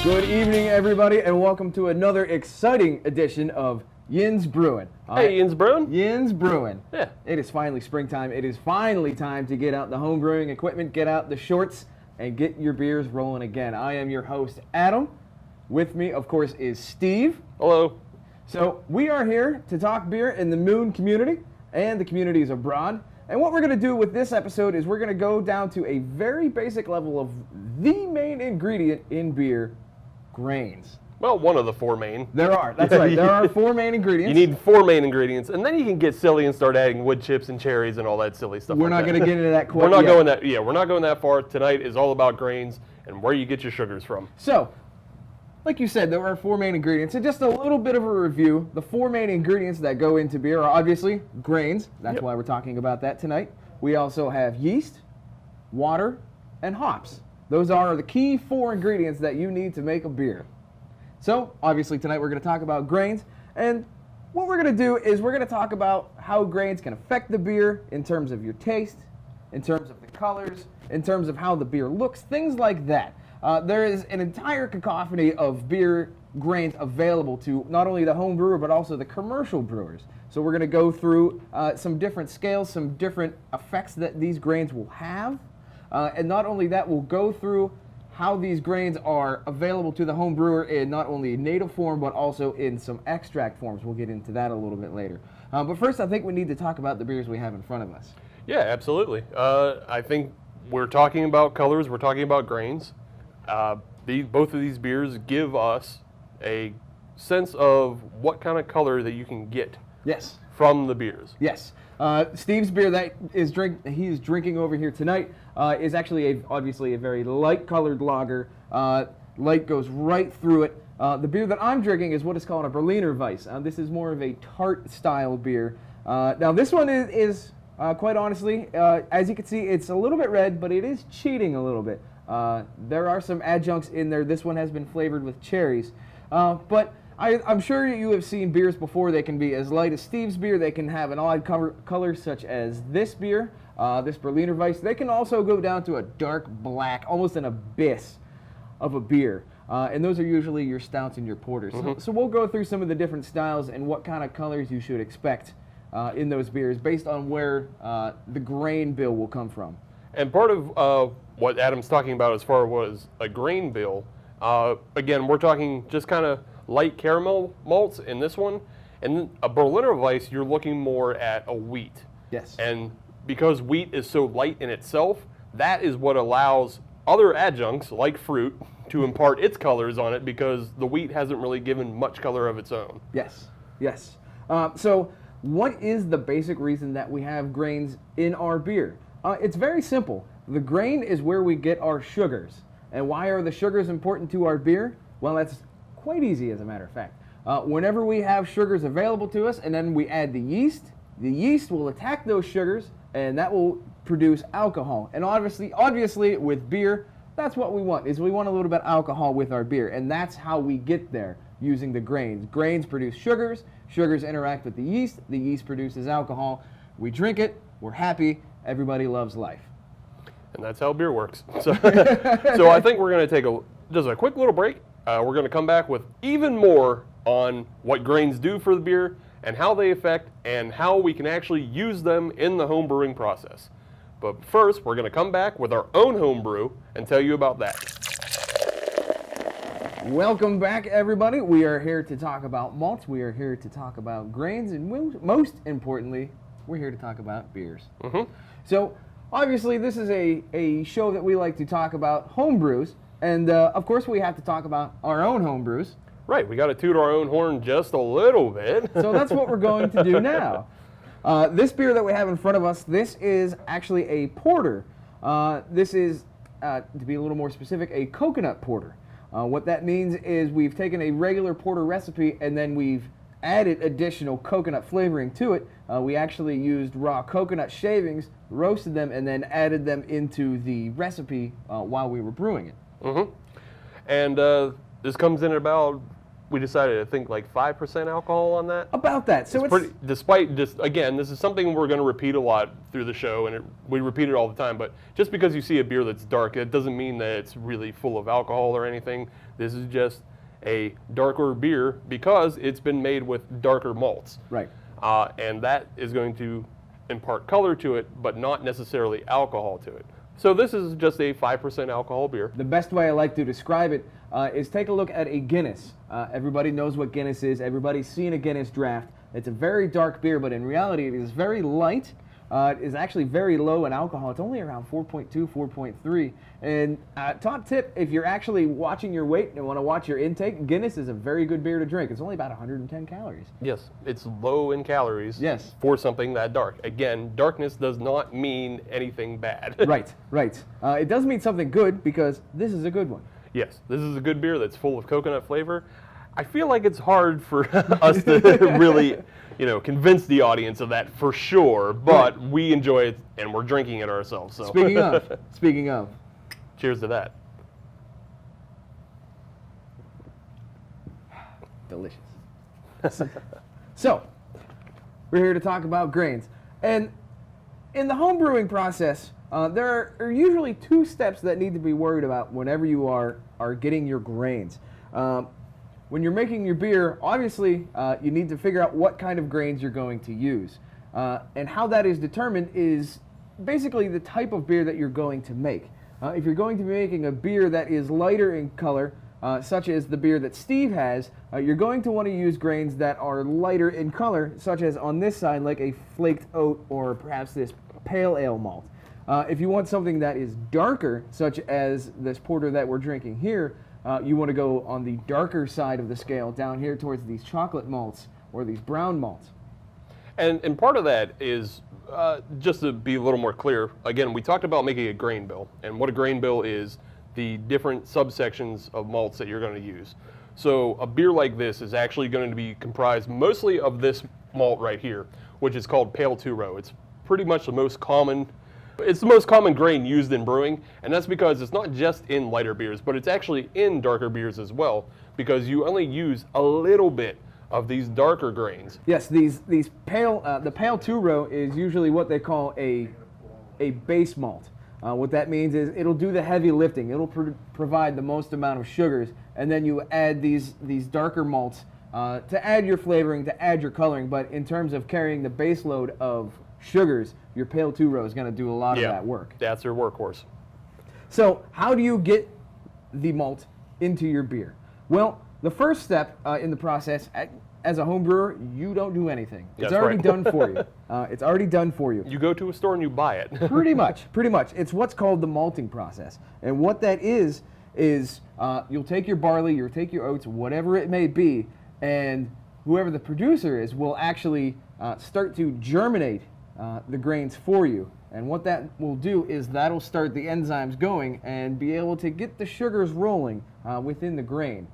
Good evening, everybody, and welcome to another exciting edition of Yinz Brewin. Hey, Yinz Brewin. Yinz Brewin. Yeah. It is finally springtime. It is finally time to get out the home brewing equipment, get out the shorts, and get your beers rolling again. I am your host, Adam. With me, of course, is Steve. Hello. So we are here to talk beer in the Moon community and the communities abroad. And what we're going to do with this episode is we're going to go down to a very basic level of the main ingredient in beer, grains. Well, one of the four main. There are. That's right. There are four main ingredients. You need four main ingredients, and then you can get silly and start adding wood chips and cherries and all that silly stuff. We're not going to get into that quite We're not yet. going that. Yeah, we're not going that far. Tonight is all about grains and where you get your sugars from. So, like you said, there are four main ingredients. And just a little bit of a review. The four main ingredients that go into beer are obviously grains. That's why we're talking about that tonight. We also have yeast, water, and hops. Those are the key four ingredients that you need to make a beer. So, obviously, tonight we're going to talk about grains. And what we're going to do is we're going to talk about how grains can affect the beer in terms of your taste, in terms of the colors, in terms of how the beer looks, things like that. There is an entire cacophony of beer grains available to not only the home brewer, but also the commercial brewers. So we're going to go through some different scales, some different effects that these grains will have. And not only that, we'll go through how these grains are available to the home brewer in not only native form, but also in some extract forms. We'll get into that a little bit later. But first, I think we need to talk about the beers we have in front of us. Yeah, absolutely. I think we're talking about colors, we're talking about grains. Both of these beers give us a sense of what kind of color that you can get from the beers. Yes. Steve's beer that he is drinking over here tonight is actually obviously a very light colored lager. Light goes right through it. The beer that I'm drinking is what is called a Berliner Weiss. This is more of a tart style beer. Now this one is quite honestly, as you can see, it's a little bit red, but it is cheating a little bit. There are some adjuncts in there. This one has been flavored with cherries. But I'm sure you have seen beers before. They can be as light as Steve's beer. They can have an odd color such as this beer, this Berliner Weiss. They can also go down to a dark black, almost an abyss of a beer. And those are usually your stouts and your porters. Mm-hmm. So we'll go through some of the different styles and what kind of colors you should expect in those beers based on where the grain bill will come from. And part of what Adam's talking about as far as a grain bill, again, we're talking just kind of light caramel malts in this one. And a Berliner Weiss, you're looking more at a wheat. Yes. And because wheat is so light in itself, that is what allows other adjuncts, like fruit, to impart its colors on it because the wheat hasn't really given much color of its own. Yes, yes. So what is the basic reason that we have grains in our beer? It's very simple. The grain is where we get our sugars. And why are the sugars important to our beer? Well, that's quite easy, as a matter of fact. Whenever we have sugars available to us and then we add the yeast will attack those sugars and that will produce alcohol. And obviously with beer, that's what we want, is we want a little bit of alcohol with our beer. And that's how we get there using the grains. Grains produce sugars, sugars interact with the yeast produces alcohol. We drink it, we're happy, everybody loves life. And that's how beer works. So I think we're going to take just a quick little break. We're going to come back with even more on what grains do for the beer and how they affect and how we can actually use them in the home brewing process. But first, we're going to come back with our own home brew and tell you about that. Welcome back, everybody. We are here to talk about malts. We are here to talk about grains. And most importantly, we're here to talk about beers. Mm-hmm. So obviously, this is a show that we like to talk about home brews. And, of course, we have to talk about our own home brews. Right, we got to toot our own horn just a little bit. So that's what we're going to do now. This beer that we have in front of us, this is actually a porter. This is, to be a little more specific, a coconut porter. What that means is we've taken a regular porter recipe and then we've added additional coconut flavoring to it. We actually used raw coconut shavings, roasted them, and then added them into the recipe while we were brewing it. Mm-hmm. And this comes in at about we decided to think like 5% alcohol on that. About that. So it's Pretty, despite just, again, this is something we're going to repeat a lot through the show, and we repeat it all the time, but just because you see a beer that's dark, it doesn't mean that it's really full of alcohol or anything. This is just a darker beer because it's been made with darker malts. right. And that is going to impart color to it, but not necessarily alcohol to it. So this is just a 5% alcohol beer. The best way I like to describe it is take a look at a Guinness. Everybody knows what Guinness is. Everybody's seen a Guinness draft. It's a very dark beer, but in reality it is very light. It is actually very low in alcohol. It's only around 4.2, 4.3. And top tip, if you're actually watching your weight and want to watch your intake, Guinness is a very good beer to drink. It's only about 110 calories. Yes, it's low in calories. Yes. For something that dark. Again, darkness does not mean anything bad. Right, right. It does mean something good because this is a good one. Yes, this is a good beer that's full of coconut flavor. I feel like it's hard for us to really, convince the audience of that for sure, but we enjoy it and we're drinking it ourselves. So. Speaking of. Cheers to that. Delicious. So, we're here to talk about grains. And in the home brewing process, there are usually 2 steps that need to be worried about whenever you are getting your grains. When you're making your beer, obviously, you need to figure out what kind of grains you're going to use. And how that is determined is basically the type of beer that you're going to make. If you're going to be making a beer that is lighter in color, such as the beer that Steve has, you're going to want to use grains that are lighter in color, such as on this side, like a flaked oat or perhaps this pale ale malt. If you want something that is darker, such as this porter that we're drinking here, you want to go on the darker side of the scale, down here towards these chocolate malts or these brown malts. And part of that is, just to be a little more clear, again, we talked about making a grain bill, and what a grain bill is the different subsections of malts that you're going to use. So a beer like this is actually going to be comprised mostly of this malt right here, which is called Pale 2-Row. It's pretty much the most common grain used in brewing, and that's because it's not just in lighter beers, but it's actually in darker beers as well, because you only use a little bit of these darker grains. Yes, these pale, the Pale 2-Row is usually what they call a base malt. What that means is it'll do the heavy lifting. It'll provide the most amount of sugars, and then you add these darker malts to add your flavoring, to add your coloring. But in terms of carrying the base load of sugars, your Pale 2-Row is going to do a lot of that work. That's your workhorse. So how do you get the malt into your beer? Well, the first step in the process, as a home brewer, you don't do anything. It's already done for you. It's already done for you. You go to a store and you buy it. Pretty much. It's what's called the malting process. And what that is you'll take your barley, you'll take your oats, whatever it may be, and whoever the producer is will actually start to germinate the grains for you. And what that will do is that'll start the enzymes going and be able to get the sugars rolling within the grain.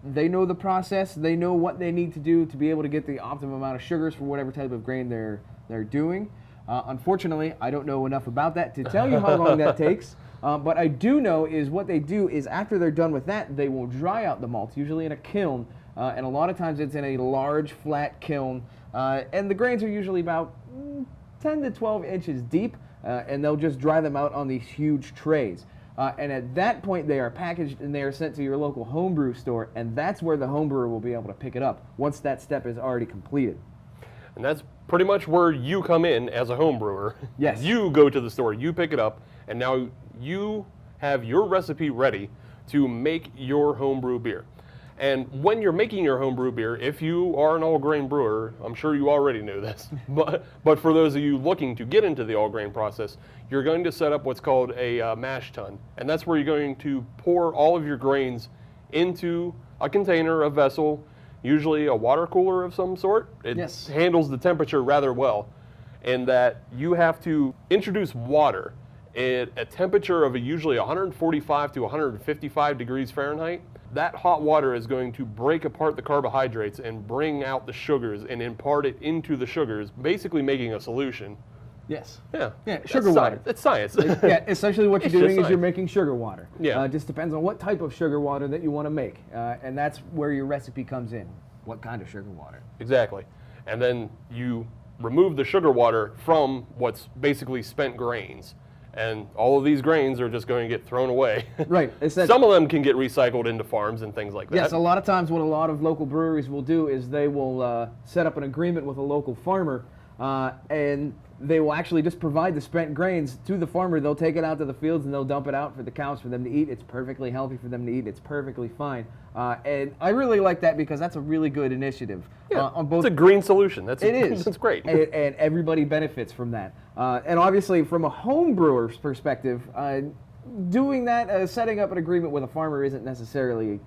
They know the process. They know what they need to do to be able to get the optimum amount of sugars for whatever type of grain they're doing. Unfortunately, I don't know enough about that to tell you how long that takes. But I do know is what they do is after they're done with that, they will dry out the malts, usually in a kiln. And a lot of times it's in a large, flat kiln. And the grains are usually about 10 to 12 inches deep. And they'll just dry them out on these huge trays. And at that point, they are packaged and they are sent to your local homebrew store, and that's where the homebrewer will be able to pick it up once that step is already completed. And that's pretty much where you come in as a homebrewer. Yes. You go to the store, you pick it up, and now you have your recipe ready to make your homebrew beer. And when you're making your homebrew beer, if you are an all-grain brewer, I'm sure you already knew this, but for those of you looking to get into the all-grain process, you're going to set up what's called a mash tun. And that's where you're going to pour all of your grains into a container, a vessel, usually a water cooler of some sort. It handles the temperature rather well. And that you have to introduce water at a temperature of usually 145 to 155 degrees Fahrenheit. That hot water is going to break apart the carbohydrates and bring out the sugars and impart it into the sugars, basically making a solution. Yes. Yeah. Yeah, That's sugar water. It's science. Yeah, essentially what you're It's just doing is you're science. making sugar water. Yeah. It just depends on what type of sugar water that you want to make. And that's where your recipe comes in. What kind of sugar water? Exactly. And then you remove the sugar water from what's basically spent grains. And all of these grains are just going to get thrown away. Right. Some of them can get recycled into farms and things like that. Yes, a lot of times what a lot of local breweries will do is they will set up an agreement with a local farmer, and they will actually just provide the spent grains to the farmer. They'll take it out to the fields and they'll dump it out for the cows for them to eat. It's perfectly healthy for them to eat. It's perfectly fine. And I really like that because that's a really good initiative. Yeah, on both, it's a green solution. it is. That's great. And everybody benefits from that. And obviously, from a home brewer's perspective, doing that, setting up an agreement with a farmer isn't necessarily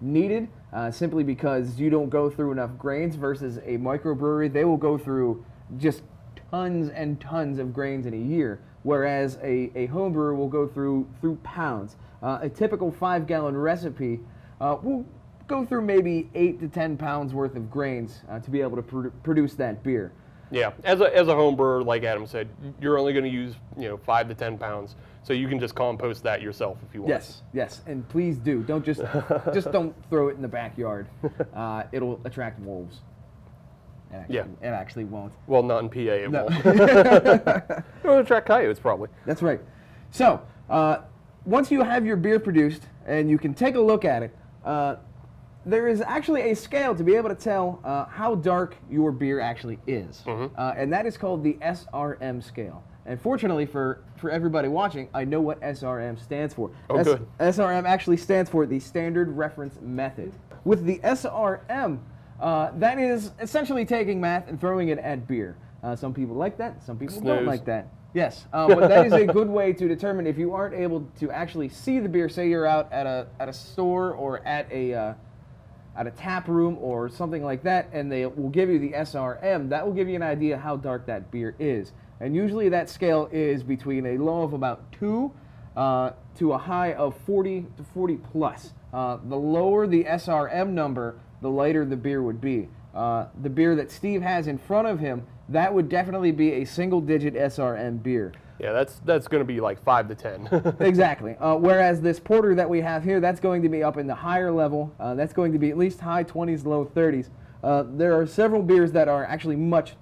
needed, simply because you don't go through enough grains versus a microbrewery. They will go through just tons and tons of grains in a year, whereas a home brewer will go through pounds. A typical 5-gallon recipe will go through maybe 8 to 10 pounds worth of grains to be able to produce that beer. Yeah, as a home brewer, like Adam said, you're only going to use 5 to 10 pounds, so you can just compost that yourself if you want. Yes, and please do. Don't just don't throw it in the backyard. It'll attract wolves. It actually won't. Well, not in PA, it No. won't. It'll attract coyotes, probably. That's right. So, once you have your beer produced and you can take a look at it, there is actually a scale to be able to tell how dark your beer actually is. And that is called the SRM scale. And fortunately for everybody watching, I know what SRM stands for. Oh, good. SRM actually stands for the Standard Reference Method. With the SRM, that is essentially taking math and throwing it at beer. Some people like that, some people don't like that. Yes, but that is a good way to determine if you aren't able to actually see the beer. Say you're out at a store or at a tap room or something like that, and they will give you the SRM. That will give you an idea how dark that beer is. And usually that scale is between a low of about 2 to a high of 40 to 40 plus. The lower the SRM number, the lighter the beer would be. The beer that Steve has in front of him, that would definitely be a single-digit SRM beer. Yeah, that's going to be like 5 to 10. Exactly. Whereas this porter that we have here, that's going to be up in the higher level. That's going to be at least high 20s, low 30s. There are several beers that are actually much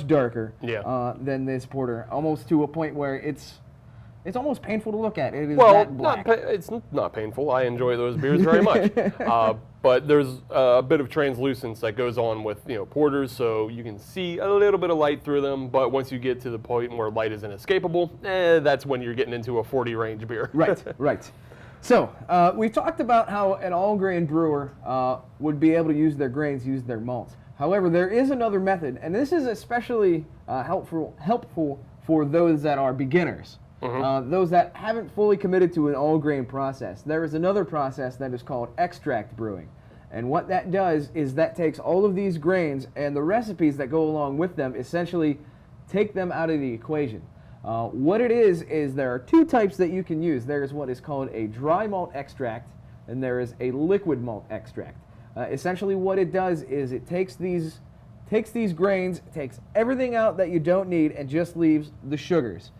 darker than this porter, almost to a point where it's almost painful to look at. It is that black. It's not painful. I enjoy those beers very much. But there's a bit of translucence that goes on with porters, so you can see a little bit of light through them. But once you get to the point where light is inescapable, that's when you're getting into a 40 range beer. Right. So we talked about how an all-grain brewer would be able to use their grains, use their malts. However, there is another method, and this is especially helpful for those that are beginners. Those that haven't fully committed to an all-grain process. There is another process that is called extract brewing. And what that does is that takes all of these grains and the recipes that go along with them, essentially take them out of the equation. What it is there are two types that you can use. There is what is called a dry malt extract, and there is a liquid malt extract. Essentially what it does is it takes these grains, takes everything out that you don't need, and just leaves the sugars.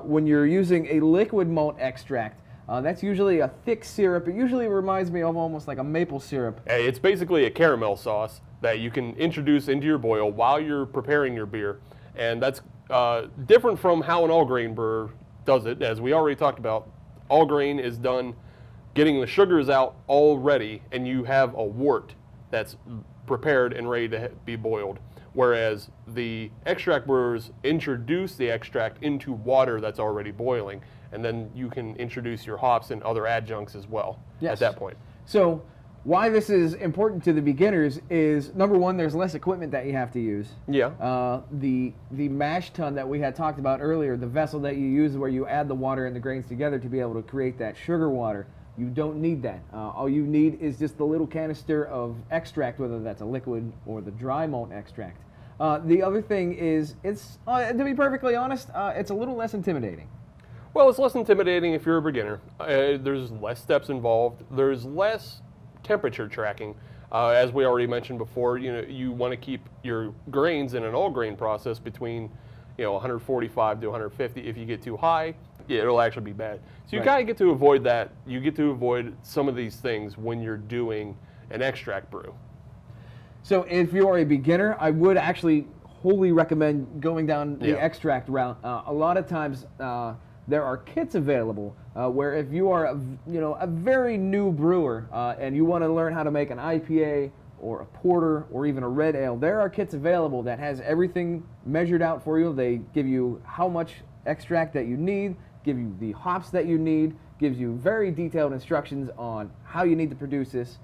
When you're using a liquid malt extract, that's usually a thick syrup. It usually reminds me of almost like a maple syrup. It's basically a caramel sauce that you can introduce into your boil while you're preparing your beer. And that's different from how an all-grain brewer does it. As we already talked about, all-grain is done getting the sugars out already, and you have a wort that's prepared and ready to be boiled. Whereas the extract brewers introduce the extract into water that's already boiling, and then you can introduce your hops and other adjuncts as well at that point. So why this is important to the beginners is, number one, there's less equipment that you have to use. The mash tun that we had talked about earlier, the vessel that you use where you add the water and the grains together to be able to create that sugar water, you don't need that. All you need is just the little canister of extract, whether that's a liquid or the dry malt extract. The other thing is, it's to be perfectly honest, it's a little less intimidating. Well, it's less intimidating if you're a beginner. There's less steps involved. There's less temperature tracking. As we already mentioned before, you want to keep your grains in an all-grain process between 145 to 150. If you get too high, yeah, it'll actually be bad. So you Right. kind of get to avoid that. You get to avoid some of these things when you're doing an extract brew. So if you are a beginner, I would actually wholly recommend going down the Yeah. extract route. A lot of times there are kits available where if you are a very new brewer and you want to learn how to make an IPA or a porter or even a red ale, there are kits available that has everything measured out for you. They give you how much extract that you need, give you the hops that you need, gives you very detailed instructions on how you need to produce this.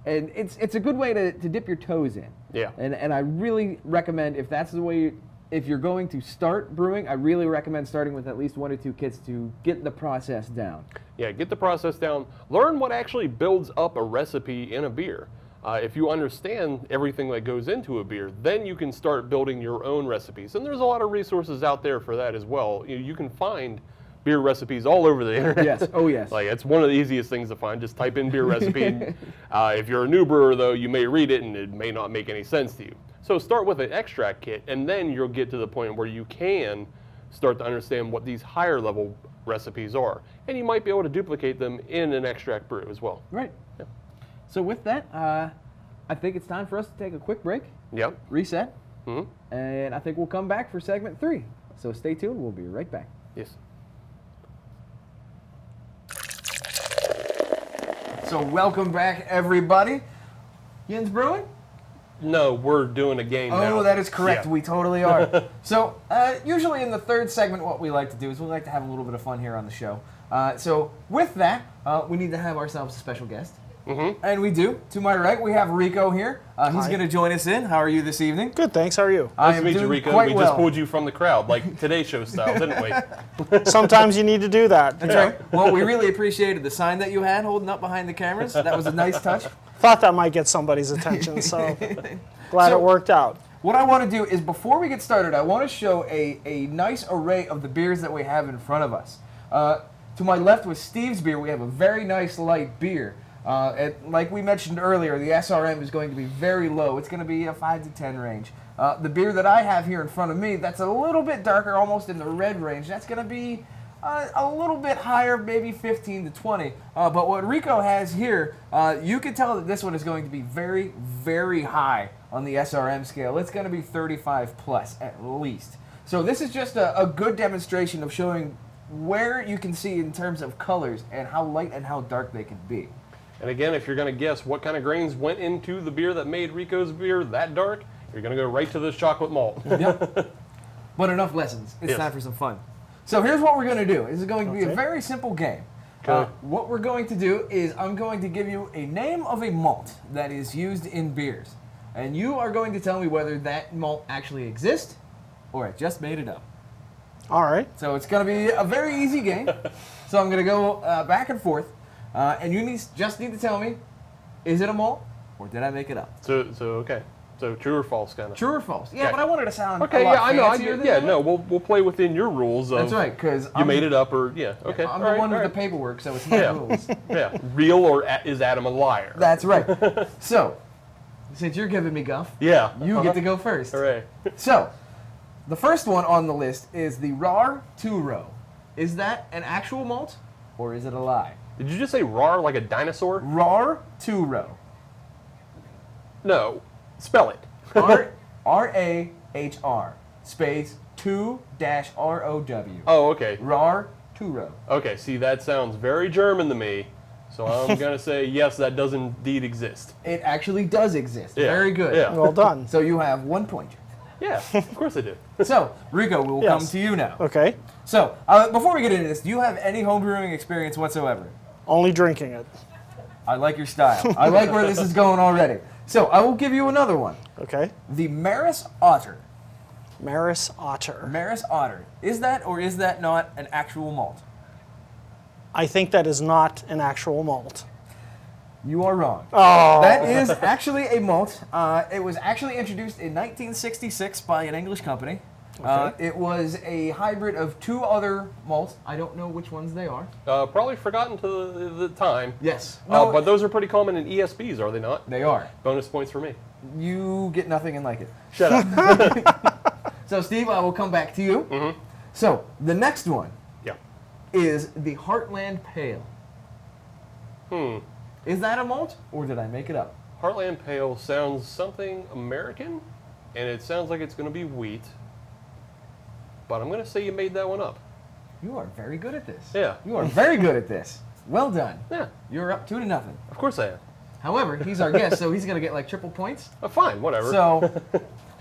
And it's a good way to dip your toes in. Yeah. And I really recommend, if that's the way, if you're going to start brewing, I really recommend starting with at least 1 or 2 kits to get the process down. Yeah, get the process down. Learn what actually builds up a recipe in a beer. If you understand everything that goes into a beer, then you can start building your own recipes. And there's a lot of resources out there for that as well. You can find beer recipes all over the internet. Yes, oh yes. Like, it's one of the easiest things to find. Just type in beer recipe. If you're a new brewer, though, you may read it and it may not make any sense to you. So start with an extract kit, and then you'll get to the point where you can start to understand what these higher level recipes are. And you might be able to duplicate them in an extract brew as well. Right. Yeah. So with that, I think it's time for us to take a quick break, Yep. reset, Mm-hmm. and I think we'll come back for segment 3. So stay tuned, we'll be right back. Yes. So welcome back, everybody. Yinz Brewin? No, we're doing a game now. Oh, that is correct. Yeah. We totally are. So usually in the third segment, what we like to do is we like to have a little bit of fun here on the show. So with that, we need to have ourselves a special guest. Mm-hmm. And we do. To my right, we have Rico here. He's Hi. going to join us in. How are you this evening? Good, thanks. How are you? I Nice am to meet you, doing Rico. quite We well. just pulled you from the crowd, like Today Show style, didn't we? Sometimes you need to do that. That's right. Well, we really appreciated the sign that you had holding up behind the cameras. That was a nice touch. Thought that might get somebody's attention, so glad So- it worked out. What I want to do is, before we get started, I want to show a nice array of the beers that we have in front of us. To my left with Steve's beer, we have a very nice light beer. Like we mentioned earlier, the SRM is going to be very low. It's going to be a 5 to 10 range. The beer that I have here in front of me, that's a little bit darker, almost in the red range. That's going to be a little bit higher, maybe 15 to 20. But what Rico has here, you can tell that this one is going to be very, very high on the SRM scale. It's going to be 35 plus at least. So this is just a good demonstration of showing where you can see in terms of colors and how light and how dark they can be. And again, if you're going to guess what kind of grains went into the beer that made Rico's beer that dark, you're going to go right to this chocolate malt. Yep. But enough lessons. It's Yes. time for some fun. So here's what we're going to do. This is going to be a Okay. very simple game. Okay. What we're going to do is I'm going to give you a name of a malt that is used in beers. And you are going to tell me whether that malt actually exists or I just made it up. All right. So it's going to be a very easy game. So I'm going to go back and forth. And you just need to tell me, is it a malt or did I make it up? So okay. So true or false, kind of. True or false? Yeah, Okay. but I wanted to sound Okay, a lot yeah, I know. fancier than Yeah, that. no, we'll play within your rules. Of That's right, because You made it up, or yeah. Okay. I'm all the right, one with all the right. paperwork, so it's my Yeah. rules. Yeah. Real or is Adam a liar? That's right. So, since you're giving me guff, Yeah. you get to go first. Hooray. So, the first one on the list is the RAR 2-row. Is that an actual malt or is it a lie? Did you just say rar like a dinosaur? RAR 2-row. No. Spell it. R-A-H-R space 2-R-O-W. Oh, okay. RAR 2-row. Okay, see, that sounds very German to me. So I'm going to say, yes, that does indeed exist. It actually does exist. Yeah. Very good. Yeah. Well done. So you have 1 point. Yeah, of course I do. So, Rico, we will Yes. come to you now. Okay. So, before we get into this, do you have any homebrewing experience whatsoever? Only drinking it. I like your style. I like where this is going already. So, I will give you another one. Okay. The Maris Otter. Maris Otter. Maris Otter. Is that or is that not an actual malt? I think that is not an actual malt. You are wrong. Oh. That is actually a malt. It was actually introduced in 1966 by an English company. Okay. It was a hybrid of 2 other malts. I don't know which ones they are. Probably forgotten to the time. Yes. But those are pretty common in ESBs, are they not? they are. Bonus points for me. You get nothing and like it. Shut up. So, Steve, I will come back to you. So, the next one is the Heartland Pale. Is that a malt, or did I make it up? Heartland Pale sounds something American, and it sounds like it's going to be wheat. But I'm going to say you made that one up. You are very good at this. Yeah. You are very good at this. Well done. Yeah. You're up 2-0. Of course I am. However, he's our guest, so he's going to get like triple points. Fine, whatever. So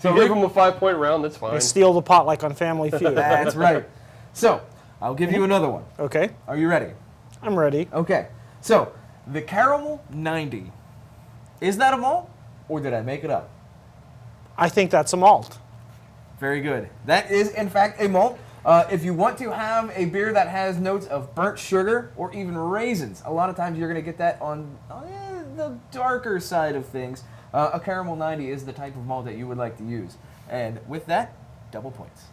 you give him a 5-point round, that's fine. They steal the pot like on Family Feud. that's right. So I'll give you another one. Okay, Are you ready? I'm ready. Okay. So the Caramel 90. Is that a malt, or did I make it up? I think that's a malt. Very good. That is, in fact, a malt. If you want to have a beer that has notes of burnt sugar or even raisins, a lot of times you're going to get that on the darker side of things. A Caramel 90 is the type of malt that you would like to use. And with that, double points.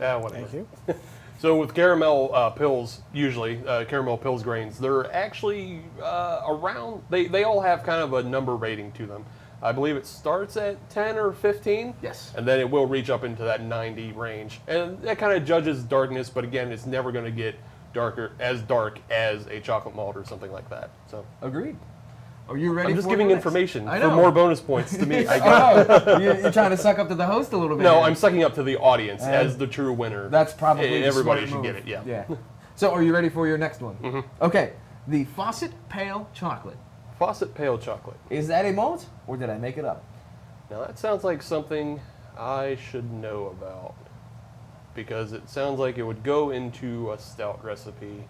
Yeah, whatever. Thank you. So with caramel pills, usually, caramel pills grains, they're actually around, they all have kind of a number rating to them. I believe it starts at 10 or 15. Yes. And then it will reach up into that 90 range. And that kind of judges darkness, but again, it's never going to get as dark as a chocolate malt or something like that. So Agreed. Are you ready? I'm just for giving the next? information I for know. more bonus points to me. I got You're trying to suck up to the host a little bit. No, here. I'm sucking up to the audience as the true winner. That's probably the everybody smart should move. get it. Yeah. So are you ready for your next one? Okay. The Fawcett Pale Chocolate. Fawcett Pale Chocolate. Is that a malt, or did I make it up? Now that sounds like something I should know about, because it sounds like it would go into a stout recipe.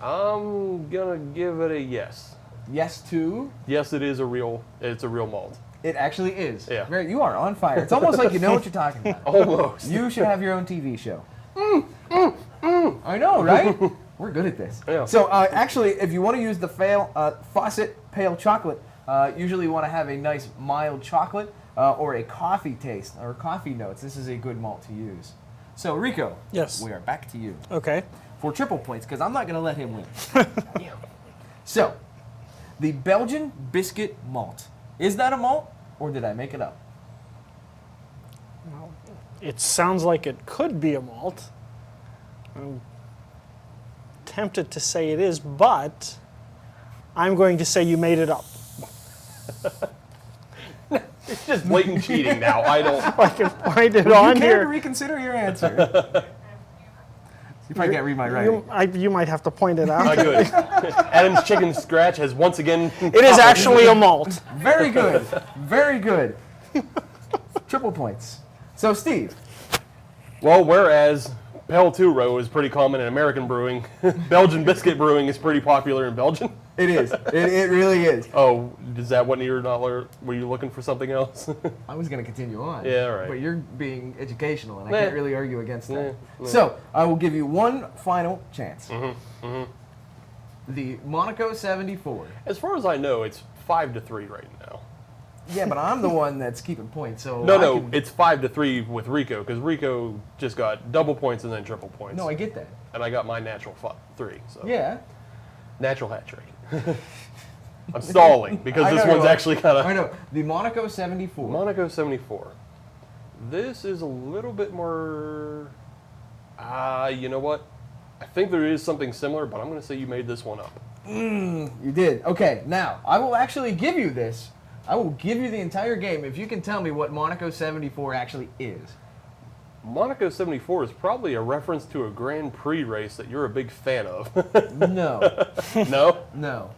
I'm gonna give it a yes. Yes to? Yes, it's a real malt. It actually is. Yeah. You are on fire. It's almost like you know what you're talking about. Almost. You should have your own TV show. I know, right? We're good at this. Yeah. So actually, if you want to use the Fawcett Pale Chocolate, usually you want to have a nice mild chocolate or a coffee taste or coffee notes. This is a good malt to use. So Rico, Yes. we are back to you Okay. for triple points because I'm not going to let him win. So, the Belgian Biscuit Malt. Is that a malt, or did I make it up? It sounds like it could be a malt. I'm tempted to say it is, but I'm going to say you made it up. It's just blatant cheating now. I don't. I can find it You on can here. reconsider your answer. You probably can't read my writing. You might have to point it out. Good. Adam's Chicken Scratch has once again. It is actually a malt. Very good. Very good. Triple points. So, Steve. Well, whereas Pale 2 Row is pretty common in American brewing, Belgian biscuit brewing is pretty popular in Belgium. It is. It really is. Oh, is that what you're not? Were you looking for something else? I was going to continue on. Yeah, all right. But you're being educational, and I Nah. can't really argue against that. Nah. So, I will give you one final chance. The Monaco 74. As far as I know, it's 5-3 right now. Yeah, but I'm the one that's keeping points, so No, it's 5-3 with Rico because Rico just got double points and then triple points. No, I get that. And I got my natural 3. So Yeah. natural hat trick. I'm stalling because I this know one's you are. actually kind I of know. The Monaco 74. Monaco 74. This is a little bit more. You know what? I think there is something similar, but I'm going to say you made this one up. You did. Okay, now, I will actually give you this. I will give you the entire game if you can tell me what Monaco 74 actually is. Monaco 74 is probably a reference to a Grand Prix race that you're a big fan of. No. No? No.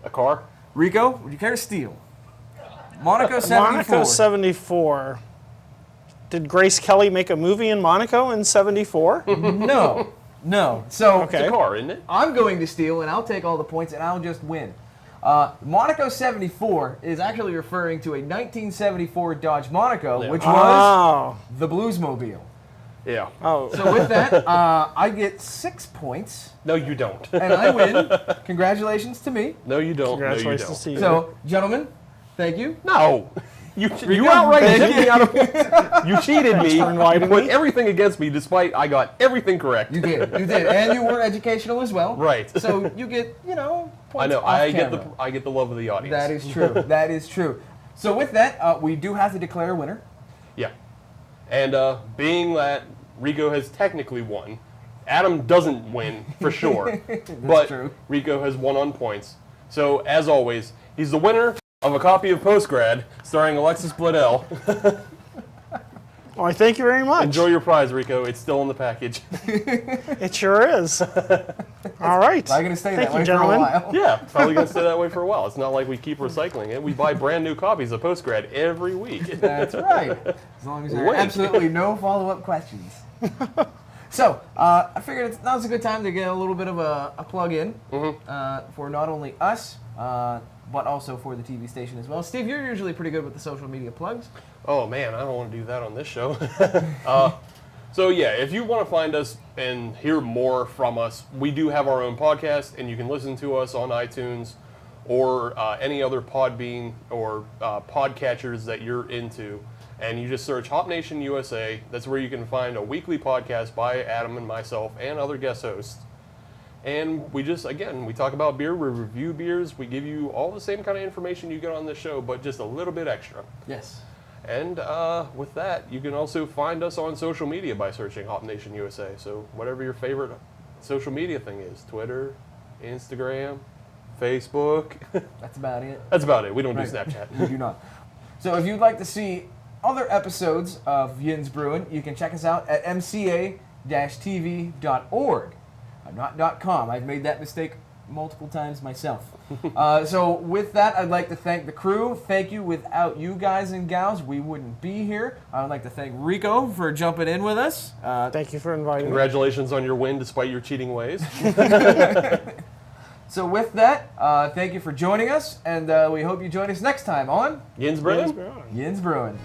A car? Rico, would you care to steal? Monaco 74. Monaco 74. Did Grace Kelly make a movie in Monaco in 74? No. No. So, Okay. It's a car, isn't it? I'm going to steal, and I'll take all the points, and I'll just win. Monaco 74 is actually referring to a 1974 Dodge Monaco, Yeah. which was Oh. the Bluesmobile. Yeah. Oh. So with that, I get 6 points, No, you don't. and I win. Congratulations to me. No, you don't. Congratulations No, to you you. So, gentlemen, thank you. don't. No. You Rico, outright thank cheated me out of points. You cheated me. for inviting You put me. everything against me despite I got everything correct. You did, and you were educational as well. Right. So you get, points I know. off I camera. get the love of the audience. That is true. That is true. So with that, we do have to declare a winner. Yeah. And being that Rico has technically won, Adam doesn't win for sure, but true. Rico has won on points. So, as always, he's the winner of a copy of Postgrad starring Alexis Bledel. Well, I thank you very much. Enjoy your prize, Rico. It's still in the package. It sure is. All right. Probably going to stay Thank that you, way gentlemen. for a while. Yeah, probably going to stay that way for a while. It's not like we keep recycling it. We buy brand new copies of Postgrad every week. That's right. As long as there are Wink. absolutely no follow-up questions. So, I figured now's a good time to get a little bit of a plug-in for not only us, but also for the TV station as well. Steve, you're usually pretty good with the social media plugs. Oh man, I don't want to do that on this show. So yeah, if you want to find us and hear more from us, we do have our own podcast, and you can listen to us on iTunes or any other Podbean or podcatchers that you're into. And you just search Hop Nation USA. That's where you can find a weekly podcast by Adam and myself and other guest hosts. And we just, again, we talk about beer, we review beers, we give you all the same kind of information you get on the show, but just a little bit extra. Yes. And with that, you can also find us on social media by searching Hop Nation USA. So whatever your favorite social media thing is, Twitter, Instagram, Facebook. That's about it. That's about it. We don't Right. do Snapchat. We do not. So if you'd like to see other episodes of Yinz Brewin, you can check us out at MCA-TV.org. Not .com. I've made that mistake multiple times myself. So with that, I'd like to thank the crew. Thank you. Without you guys and gals, we wouldn't be here. I would like to thank Rico for jumping in with us. Thank you for inviting me. Congratulations on your win despite your cheating ways. So with that, thank you for joining us, and we hope you join us next time on Yinz Brewin? Brewin. Yinz Brewin.